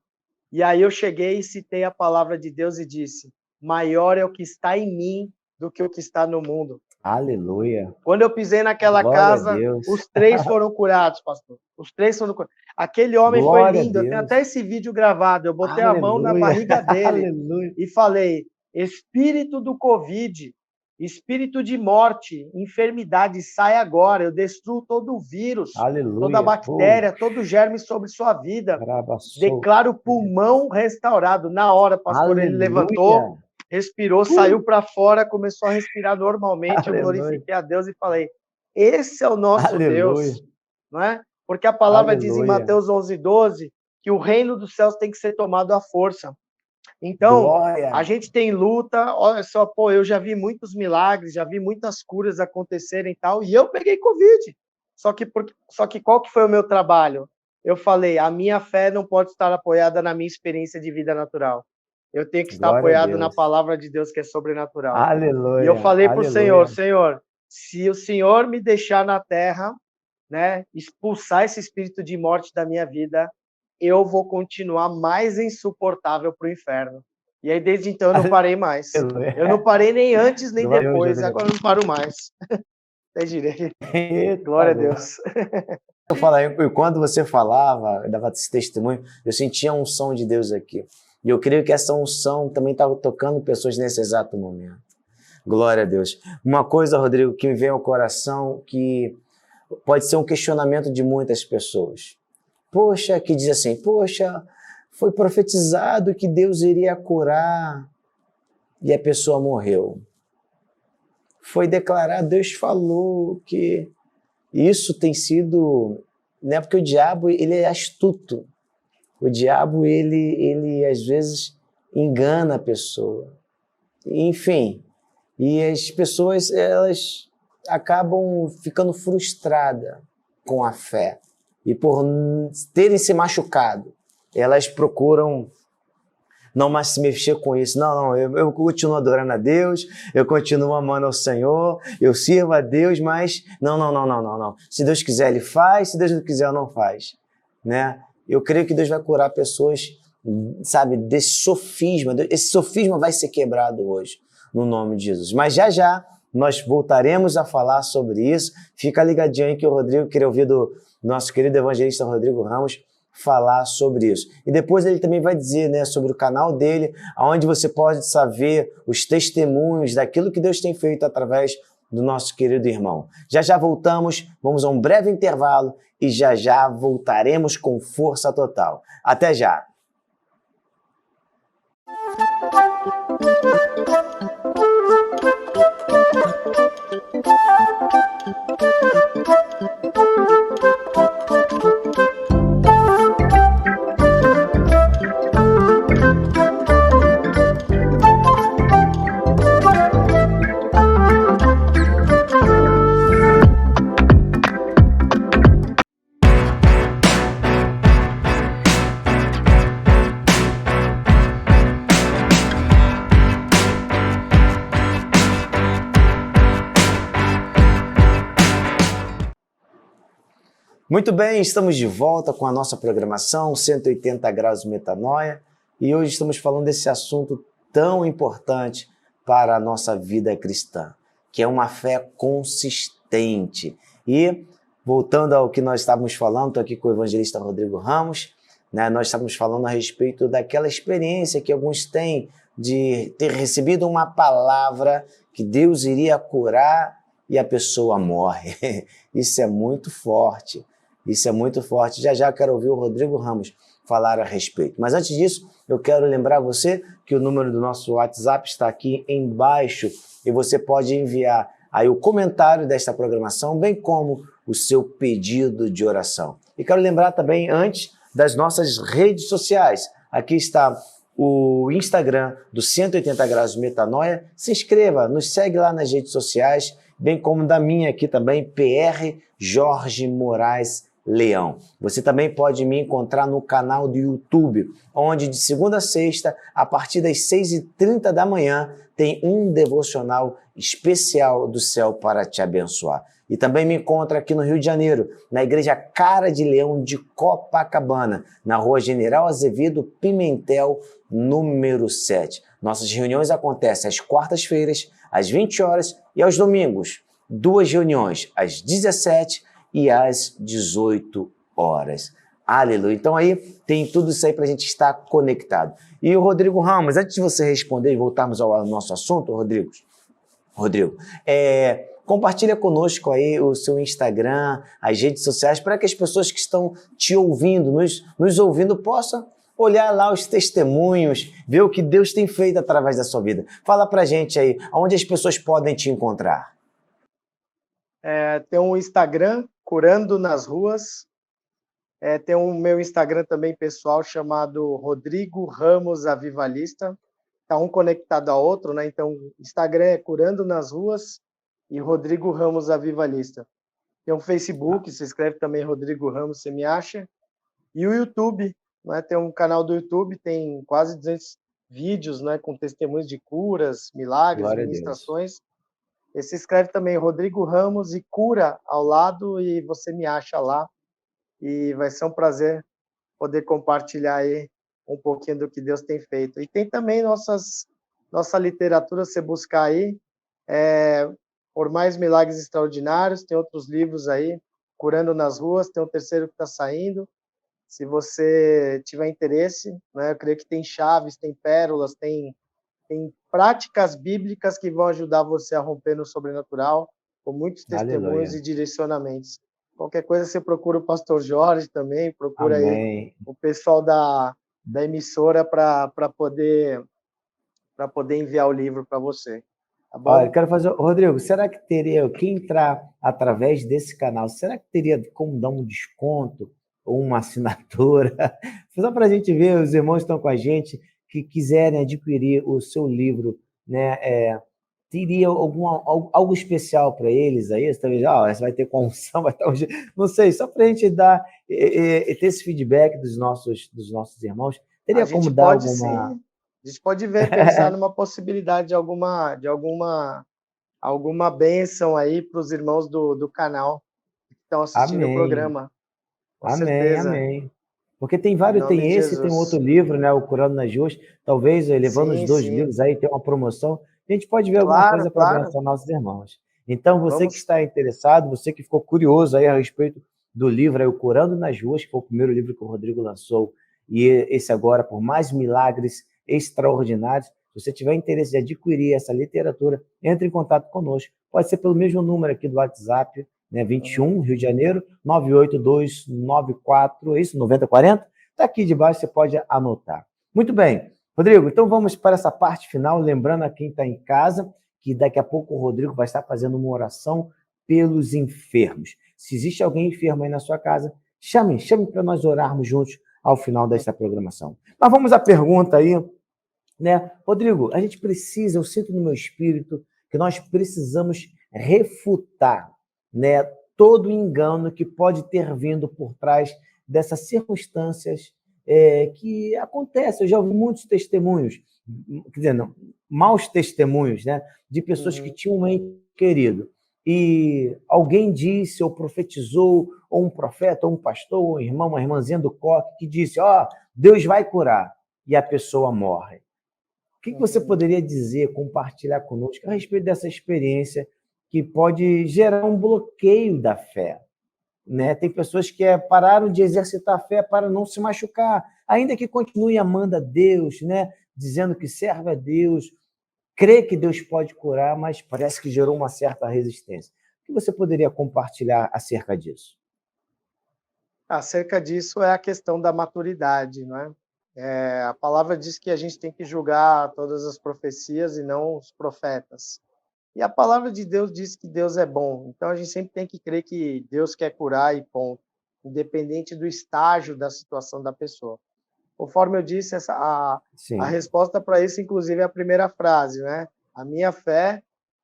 E aí eu cheguei e citei a palavra de Deus e disse, maior é o que está em mim do que o que está no mundo. Aleluia. Quando eu pisei naquela casa, os 3 foram curados, pastor. Os 3 foram curados. Aquele homem foi lindo. Eu tenho até esse vídeo gravado. Eu botei a mão na barriga dele e falei, espírito do Covid, espírito de morte, enfermidade, sai agora. Eu destruo todo o vírus, toda a bactéria, todo o germe sobre sua vida. Declaro o pulmão restaurado. Na hora, pastor, ele levantou, respirou, saiu para fora, começou a respirar normalmente. Eu glorifiquei a Deus e falei, esse é o nosso Deus, não é? Porque a palavra diz em Mateus 11:12 que o reino dos céus tem que ser tomado à força. Então, a gente tem luta, olha só, eu já vi muitos milagres, já vi muitas curas acontecerem e tal, e eu peguei Covid. Só que qual que foi o meu trabalho? Eu falei, a minha fé não pode estar apoiada na minha experiência de vida natural. Eu tenho que estar apoiado na palavra de Deus, que é sobrenatural. Aleluia. E eu falei para o Senhor, se o Senhor me deixar na terra, né, expulsar esse espírito de morte da minha vida, eu vou continuar mais insuportável para o inferno. E aí, desde então, eu não parei mais. Eu não parei nem antes, nem depois. Agora eu não paro mais. Até girei. Glória a Deus. Quando você falava, dava esse testemunho, eu sentia a unção de Deus aqui. E eu creio que essa unção também está tocando pessoas nesse exato momento. Glória a Deus. Uma coisa, Rodrigo, que me vem ao coração, que pode ser um questionamento de muitas pessoas. Poxa, que diz assim, foi profetizado que Deus iria curar e a pessoa morreu. Foi declarado, Deus falou que isso tem sido, né, porque o diabo, ele é astuto. O diabo, ele às vezes engana a pessoa. Enfim, e as pessoas, elas acabam ficando frustradas com a fé. e por terem se machucado, elas procuram não mais se mexer com isso. Não, eu continuo adorando a Deus, eu continuo amando ao Senhor, eu sirvo a Deus, mas não. Se Deus quiser, Ele faz, se Deus não quiser, não faz. Né? Eu creio que Deus vai curar pessoas, sabe, desse sofisma. Esse sofisma vai ser quebrado hoje, no nome de Jesus. Mas já nós voltaremos a falar sobre isso. Fica ligadinho aí que o Rodrigo queria ouvir do nosso querido evangelista Rodrigo Ramos falar sobre isso. E depois ele também vai dizer, né, sobre o canal dele, onde você pode saber os testemunhos daquilo que Deus tem feito através do nosso querido irmão. Já voltamos, vamos a um breve intervalo e já voltaremos com força total. Até já! Muito bem, estamos de volta com a nossa programação 180 graus de metanoia e hoje estamos falando desse assunto tão importante para a nossa vida cristã, que é uma fé consistente. E voltando ao que nós estávamos falando, estou aqui com o evangelista Rodrigo Ramos, né? Nós estávamos falando a respeito daquela experiência que alguns têm de ter recebido uma palavra que Deus iria curar e a pessoa morre. Isso é muito forte. Isso é muito forte. Já quero ouvir o Rodrigo Ramos falar a respeito. Mas antes disso, eu quero lembrar você que o número do nosso WhatsApp está aqui embaixo e você pode enviar aí o comentário desta programação, bem como o seu pedido de oração. E quero lembrar também, antes, das nossas redes sociais. Aqui está o Instagram do 180 Graus de Metanoia. Se inscreva, nos segue lá nas redes sociais, bem como da minha aqui também, PR Jorge Moraes Leão. Você também pode me encontrar no canal do YouTube, onde de segunda a sexta, a partir das 6h30 da manhã, tem um devocional especial do céu para te abençoar. E também me encontra aqui no Rio de Janeiro, na Igreja Cara de Leão de Copacabana, na Rua General Azevedo Pimentel, número 7. Nossas reuniões acontecem às quartas-feiras, às 20 horas e aos domingos. 2 reuniões, às 17 e às 18 horas. Aleluia. Então aí tem tudo isso aí para a gente estar conectado. E o Rodrigo Ramos, antes de você responder e voltarmos ao nosso assunto, Rodrigo, compartilha conosco aí o seu Instagram, as redes sociais, para que as pessoas que estão te ouvindo, nos ouvindo, possam olhar lá os testemunhos, ver o que Deus tem feito através da sua vida. Fala para a gente aí, onde as pessoas podem te encontrar. Tem um Instagram, Curando nas Ruas. Tem o meu Instagram também pessoal, chamado Rodrigo Ramos Avivalista. Está um conectado ao outro, né? Então, Instagram é Curando nas Ruas e Rodrigo Ramos Avivalista. Tem um Facebook, se escreve também Rodrigo Ramos, você me acha. E o YouTube, né? Tem um canal do YouTube, tem quase 200 vídeos, né? Com testemunhos de curas, milagres, Glória ministrações. E se escreve também Rodrigo Ramos e Cura ao lado e você me acha lá. E vai ser um prazer poder compartilhar aí um pouquinho do que Deus tem feito. E tem também nossa literatura, você buscar aí, Por Mais Milagres Extraordinários, tem outros livros aí, Curando nas Ruas, tem o terceiro que está saindo. Se você tiver interesse, né, eu creio que tem chaves, tem pérolas, tem práticas bíblicas que vão ajudar você a romper no sobrenatural, com muitos testemunhos Aleluia. e direcionamentos. Qualquer coisa, você procura o pastor Jorge também, procura Amém. aí o pessoal da emissora para poder enviar o livro para você. Tá bom? Olha, quero fazer... Rodrigo, será que teria, quem entrar através desse canal, será que teria como dar um desconto ou uma assinatura? Só para a gente ver, os irmãos estão com a gente, que quiserem adquirir o seu livro, né? Teria algo especial para eles aí? Talvez, você vai ter com unção, vai estar... Não sei, só para a gente dar ter esse feedback dos nossos irmãos. Teria A como gente dar pode alguma... sim, a gente pode ver, pensar numa possibilidade alguma bênção aí para os irmãos do canal que estão assistindo o Amém, programa, com amém, certeza, amém. Porque em nome tem de esse e tem um outro Jesus. livro, né? O Curando nas Ruas. Talvez, levando os Sim, dois sim, livros aí, tem uma promoção. A gente pode ver alguma claro, coisa para claro. abençoar nossos irmãos. Então, você que Vamos, está interessado, você que ficou curioso aí a respeito do livro aí, O Curando nas Ruas, que foi o primeiro livro que o Rodrigo lançou, e esse agora, Por Mais Milagres Extraordinários, se você tiver interesse de adquirir essa literatura, entre em contato conosco. Pode ser pelo mesmo número aqui do WhatsApp, né? 21, Rio de Janeiro, 98294, é isso? 9040? Está aqui debaixo, você pode anotar. Muito bem. Rodrigo, então vamos para essa parte final, lembrando a quem está em casa, que daqui a pouco o Rodrigo vai estar fazendo uma oração pelos enfermos. Se existe alguém enfermo aí na sua casa, chame para nós orarmos juntos ao final desta programação. Mas vamos à pergunta aí, né? Rodrigo, a gente precisa, eu sinto no meu espírito que nós precisamos refutar, né, todo engano que pode ter vindo por trás dessas circunstâncias que acontecem. Eu já ouvi muitos testemunhos, quer dizer, não, maus testemunhos, né, de pessoas que tinham um ente querido e alguém disse ou profetizou, ou um profeta, ou um pastor, ou um irmão, uma irmãzinha do coque que disse, Deus vai curar, e a pessoa morre. O que você poderia dizer, compartilhar conosco a respeito dessa experiência que pode gerar um bloqueio da fé? Né? Tem pessoas que pararam de exercitar a fé para não se machucar, ainda que continue amando a Deus, né? Dizendo que serve a Deus, crê que Deus pode curar, mas parece que gerou uma certa resistência. O que você poderia compartilhar acerca disso? acerca disso é a questão da maturidade, não é? A palavra diz que a gente tem que julgar todas as profecias e não os profetas. E a palavra de Deus diz que Deus é bom. Então a gente sempre tem que crer que Deus quer curar e ponto, independente do estágio da situação da pessoa. Conforme eu disse, a Sim, resposta para isso, inclusive, é a primeira frase, né? A minha fé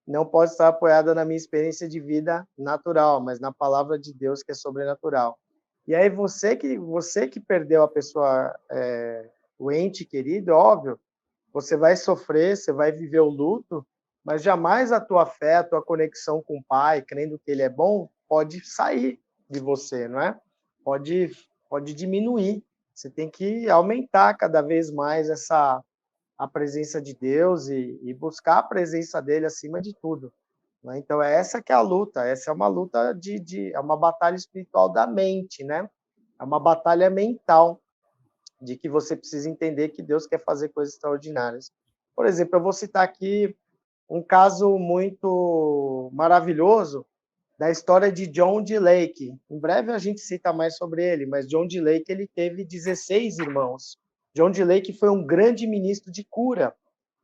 não pode estar apoiada na minha experiência de vida natural, mas na palavra de Deus que é sobrenatural. E aí você que perdeu a pessoa, o ente querido, óbvio, você vai sofrer, você vai viver o luto, mas jamais a tua fé, a tua conexão com o Pai, crendo que Ele é bom, pode sair de você, não é? Pode diminuir. Você tem que aumentar cada vez mais a presença de Deus e buscar a presença dele acima de tudo. Né? Então, essa que é a luta. Essa é uma luta é uma batalha espiritual da mente, né? É uma batalha mental de que você precisa entender que Deus quer fazer coisas extraordinárias. Por exemplo, eu vou citar aqui um caso muito maravilhoso da história de John D. Lake. Em breve a gente cita mais sobre ele, mas John D. Lake ele teve 16 irmãos. John D. Lake foi um grande ministro de cura.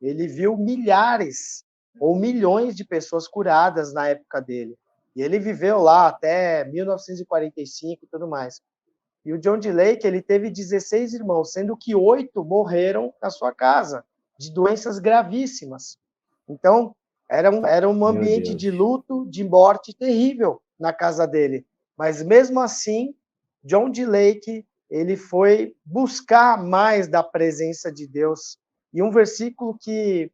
Ele viu milhares ou milhões de pessoas curadas na época dele. E ele viveu lá até 1945 e tudo mais. E o John D. Lake ele teve 16 irmãos, sendo que 8 morreram na sua casa, de doenças gravíssimas. Então, era um meu ambiente de Deus. luto, de morte terrível na casa dele. Mas, mesmo assim, John D. Lake ele foi buscar mais da presença de Deus. E um versículo que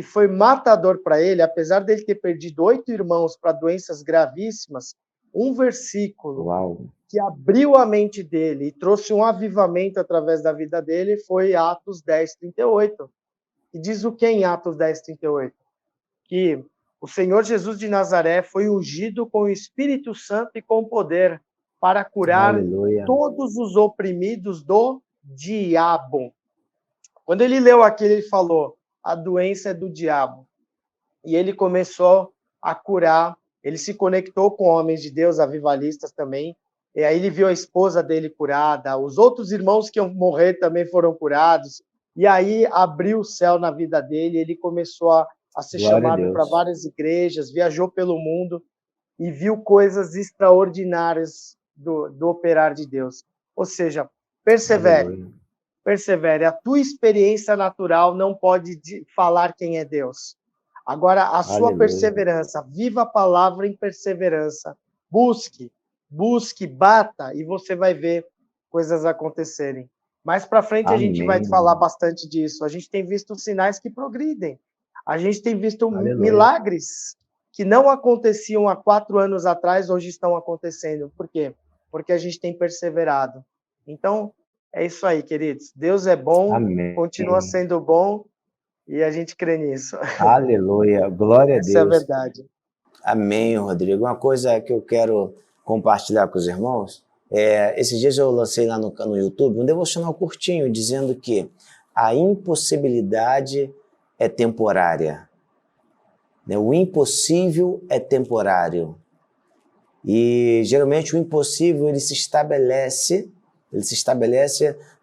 foi matador para ele, apesar dele ter perdido 8 irmãos para doenças gravíssimas, um versículo Uau. que abriu a mente dele e trouxe um avivamento através da vida dele foi Atos 10:38. E diz o que em Atos 10:38? Que o Senhor Jesus de Nazaré foi ungido com o Espírito Santo e com poder para curar Aleluia. todos os oprimidos do diabo. Quando ele leu aquilo, ele falou: a doença é do diabo. E ele começou a curar. Ele se conectou com homens de Deus, avivalistas também. E aí ele viu a esposa dele curada, os outros irmãos que iam morrer também foram curados. E aí abriu o céu na vida dele, ele começou a ser Glória a chamado para Deus. várias igrejas, viajou pelo mundo e viu coisas extraordinárias do operar de Deus. Ou seja, persevere, Aleluia. persevere. A tua experiência natural não pode falar quem é Deus. Agora, a sua Aleluia. perseverança, viva a palavra em perseverança. Busque, busque, bata, e você vai ver coisas acontecerem. Mais para frente a gente vai Amém. falar bastante disso. A gente tem visto sinais que progridem. A gente tem visto Aleluia. milagres que não aconteciam há 4 anos atrás, hoje estão acontecendo. Por quê? Porque a gente tem perseverado. Então, é isso aí, queridos. Deus é bom, Amém. continua sendo bom, e a gente crê nisso. Aleluia. Glória a Essa é a Deus. verdade. Amém, Rodrigo. Uma coisa que eu quero compartilhar com os irmãos, esses dias eu lancei lá no YouTube um devocional curtinho, dizendo que a impossibilidade é temporária. O impossível é temporário. E geralmente o impossível ele se estabelece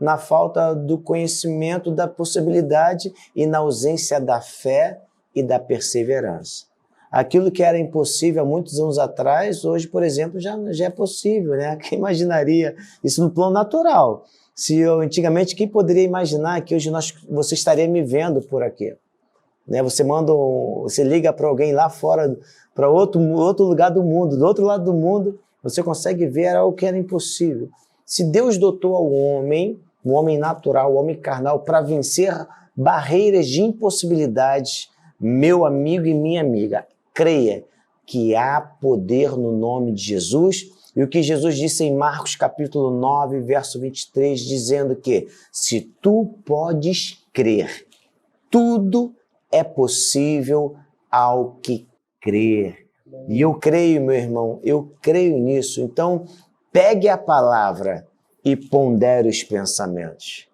na falta do conhecimento da possibilidade e na ausência da fé e da perseverança. Aquilo que era impossível há muitos anos atrás, hoje, por exemplo, já é possível, né? Quem imaginaria isso no plano natural? Antigamente, quem poderia imaginar que hoje você estaria me vendo por aqui? Né? Você liga para alguém lá fora, para outro lugar do mundo, do outro lado do mundo, você consegue ver algo que era impossível. Se Deus dotou ao homem, o homem natural, o homem carnal, para vencer barreiras de impossibilidades, meu amigo e minha amiga, creia que há poder no nome de Jesus, e o que Jesus disse em Marcos capítulo 9, verso 23, dizendo que se tu podes crer, tudo é possível ao que crer. E eu creio, meu irmão, eu creio nisso. Então, pegue a palavra e pondere os pensamentos.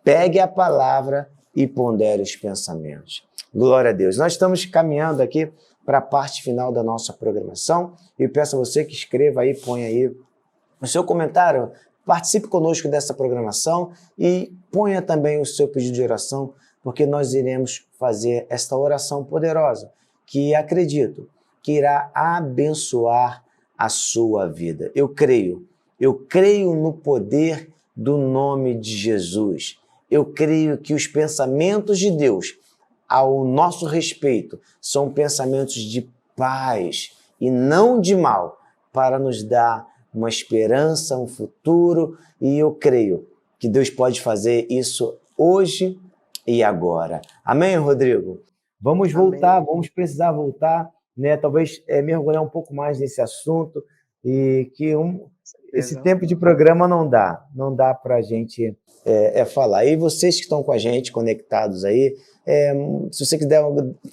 Pegue a palavra e pondere os pensamentos. Glória a Deus. Nós estamos caminhando aqui para a parte final da nossa programação e peço a você que escreva aí, ponha aí o seu comentário, participe conosco dessa programação e ponha também o seu pedido de oração, porque nós iremos fazer esta oração poderosa, que acredito que irá abençoar a sua vida. Eu creio no poder do nome de Jesus. Eu creio que os pensamentos de Deus ao nosso respeito são pensamentos de paz e não de mal, para nos dar uma esperança, um futuro, e eu creio que Deus pode fazer isso hoje e agora. Amém, Rodrigo? Vamos voltar, vamos precisar voltar, né? Talvez mergulhar um pouco mais nesse assunto, e que esse tempo de programa não dá para a gente falar. E vocês que estão com a gente, conectados aí, se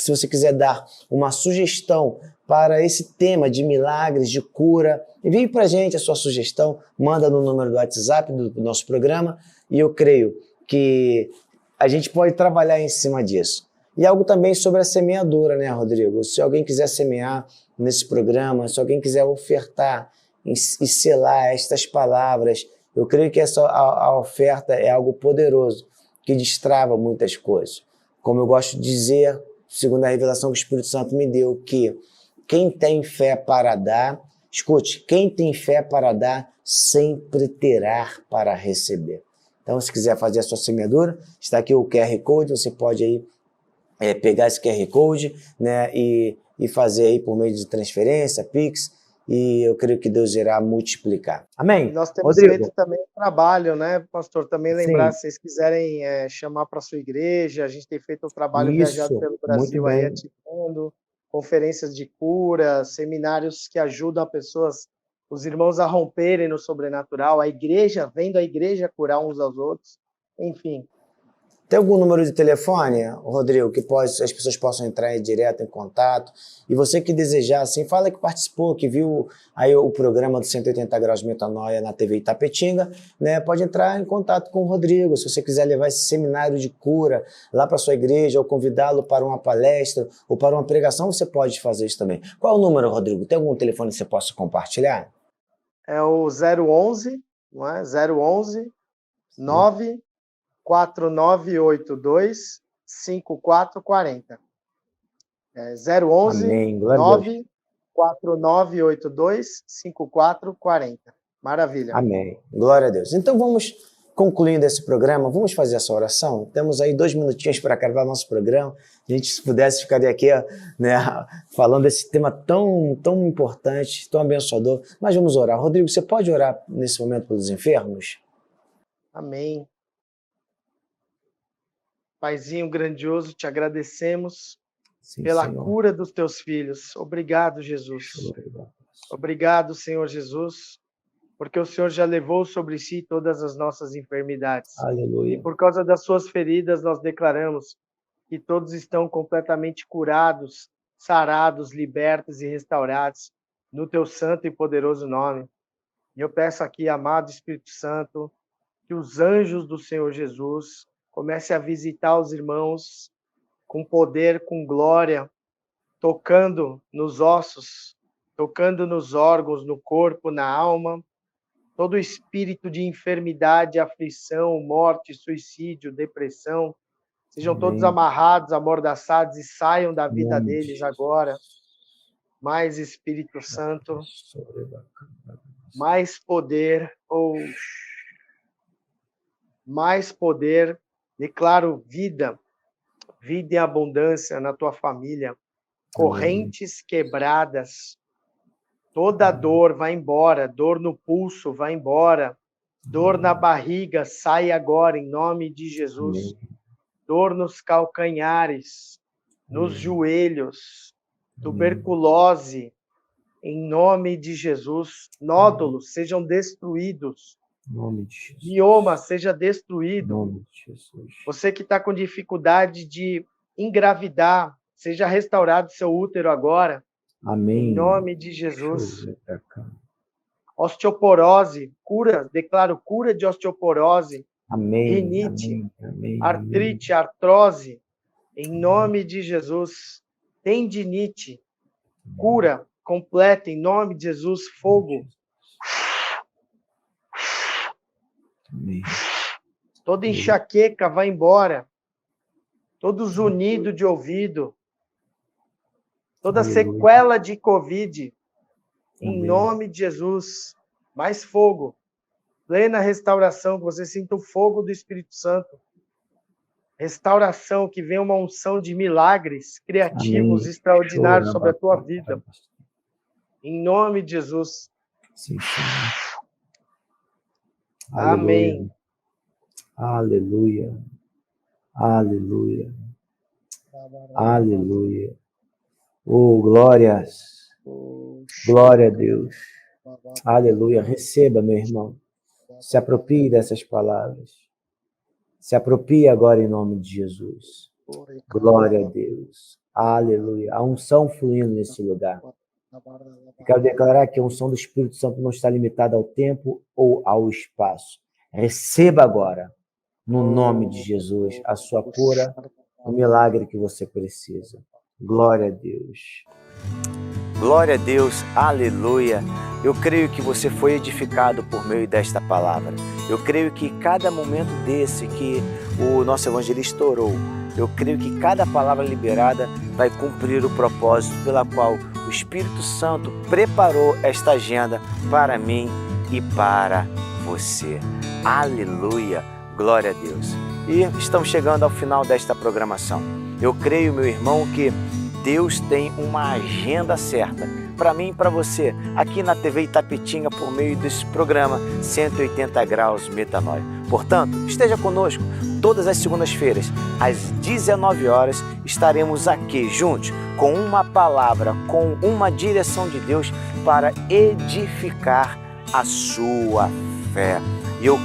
você quiser dar uma sugestão para esse tema de milagres, de cura, envie para a gente a sua sugestão, manda no número do WhatsApp do nosso programa, e eu creio que a gente pode trabalhar em cima disso. E algo também sobre a semeadura, né, Rodrigo? Se alguém quiser semear nesse programa, se alguém quiser ofertar e selar estas palavras, eu creio que a oferta é algo poderoso, que destrava muitas coisas. Como eu gosto de dizer, segundo a revelação que o Espírito Santo me deu, que quem tem fé para dar, escute, quem tem fé para dar, sempre terá para receber. Então, se quiser fazer a sua semeadura, está aqui o QR Code, você pode aí pegar esse QR Code, né, e fazer aí por meio de transferência, Pix, e eu creio que Deus irá multiplicar. Amém? E nós temos Rodrigo, feito também um trabalho, né, pastor? Também lembrar, sim, se vocês quiserem chamar para a sua igreja, a gente tem feito um trabalho viajado isso, pelo muito Brasil aí, bem. ativando conferências de cura, seminários que ajudam os irmãos a romperem no sobrenatural, a igreja, vendo a igreja curar uns aos outros, enfim. Tem algum número de telefone, Rodrigo, que as pessoas possam entrar direto em contato? E você que desejar, assim, fala que participou, que viu aí o programa do 180 Graus de Metanoia na TV Itapetinga, né? Pode entrar em contato com o Rodrigo, se você quiser levar esse seminário de cura lá para sua igreja, ou convidá-lo para uma palestra, ou para uma pregação, você pode fazer isso também. Qual é o número, Rodrigo? Tem algum telefone que você possa compartilhar? É o 011, não é? 011 94982 5440. 011 Amém, glória a Deus. 94982 5440. Maravilha. Amém, glória a Deus. Então vamos concluindo esse programa, vamos fazer essa oração? Temos aí 2 minutinhos para acabar nosso programa. A gente, se pudesse, ficaria aqui, né, falando desse tema tão importante, tão abençoador. Mas vamos orar. Rodrigo, você pode orar nesse momento pelos enfermos? Amém. Paizinho grandioso, te agradecemos pela Senhor. cura dos teus filhos. Obrigado, Jesus. Obrigado, Senhor Jesus, porque o Senhor já levou sobre si todas as nossas enfermidades. E Aleluia. por causa das suas feridas, nós declaramos que todos estão completamente curados, sarados, libertos e restaurados no teu santo e poderoso nome. E eu peço aqui, amado Espírito Santo, que os anjos do Senhor Jesus comecem a visitar os irmãos com poder, com glória, tocando nos ossos, tocando nos órgãos, no corpo, na alma, todo espírito de enfermidade, aflição, morte, suicídio, depressão, sejam todos amarrados, amordaçados e saiam da vida deles agora. Mais Espírito Santo, mais poder, mais poder. Declaro vida em abundância na tua família, correntes quebradas, toda dor vai embora, dor no pulso vai embora, dor na barriga sai agora em nome de Jesus, dor nos calcanhares, nos joelhos, tuberculose, em nome de Jesus, nódulos sejam destruídos, mioma seja destruído. Você que está com dificuldade de engravidar, seja restaurado seu útero agora. Amém. Em nome de Jesus. Osteoporose, cura, declaro cura de osteoporose. Amém. Rinite, Amém. artrite, artrose. Em nome de Jesus. Tendinite, cura completa. Em nome de Jesus. Fogo. Amém. Toda enxaqueca vai embora. Todo zunido de ouvido. Toda sequela de Covid. Em nome de Jesus. Mais fogo. Plena restauração. Que você sinta o fogo do Espírito Santo. Restauração. Que venha uma unção de milagres criativos, extraordinários sobre a tua vida. Em nome de Jesus. Sim. Amém. Aleluia. Aleluia. Aleluia. Oh, glórias. Glória a Deus. Aleluia. Receba, meu irmão. Se aproprie dessas palavras. Se aproprie agora em nome de Jesus. Glória a Deus. Aleluia. A unção fluindo nesse lugar. Quero declarar que a unção do Espírito Santo não está limitada ao tempo ou ao espaço. Receba agora, no nome de Jesus, a sua cura, o milagre que você precisa. Glória a Deus. Glória a Deus, aleluia. Eu creio que você foi edificado por meio desta palavra. Eu creio que cada momento desse que o nosso evangelista orou, eu creio que cada palavra liberada vai cumprir o propósito pela qual o Espírito Santo preparou esta agenda para mim e para você. Aleluia, glória a Deus. E estamos chegando ao final desta programação. Eu creio, meu irmão, que Deus tem uma agenda certa para mim e para você, aqui na TV Itapetinga, por meio desse programa 180 Graus Metanoia. Portanto, esteja conosco todas as segundas-feiras, às 19 horas, estaremos aqui juntos com uma palavra, com uma direção de Deus para edificar a sua fé. E eu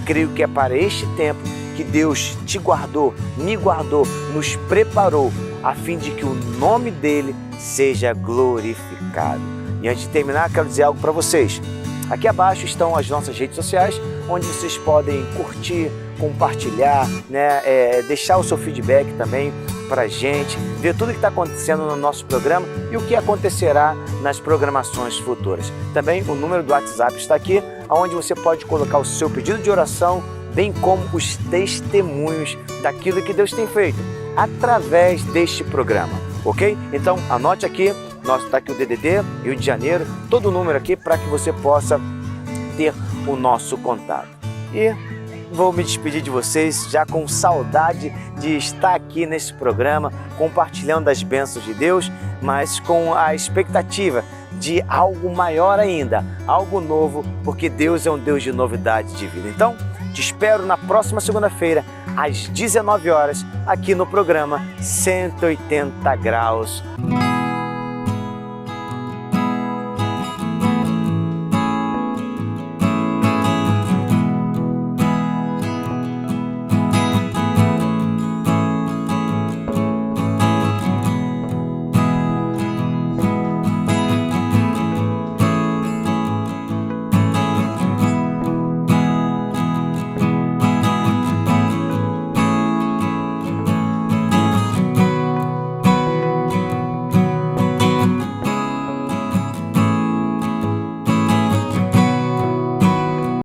creio que é para este tempo que Deus te guardou, me guardou, nos preparou, a fim de que o nome dele seja glorificado. E antes de terminar, quero dizer algo para vocês. Aqui abaixo estão as nossas redes sociais, onde vocês podem curtir, compartilhar, deixar o seu feedback também para a gente, ver tudo que está acontecendo no nosso programa e o que acontecerá nas programações futuras. Também o número do WhatsApp está aqui, onde você pode colocar o seu pedido de oração, bem como os testemunhos daquilo que Deus tem feito através deste programa, ok? Então anote aqui, está aqui o DDD, Rio de Janeiro, todo o número aqui para que você possa ter o nosso contato. E vou me despedir de vocês já com saudade de estar aqui nesse programa, compartilhando as bênçãos de Deus, mas com a expectativa de algo maior ainda, algo novo, porque Deus é um Deus de novidade de vida. Então, te espero na próxima segunda-feira, às 19 horas, aqui no programa 180 Graus.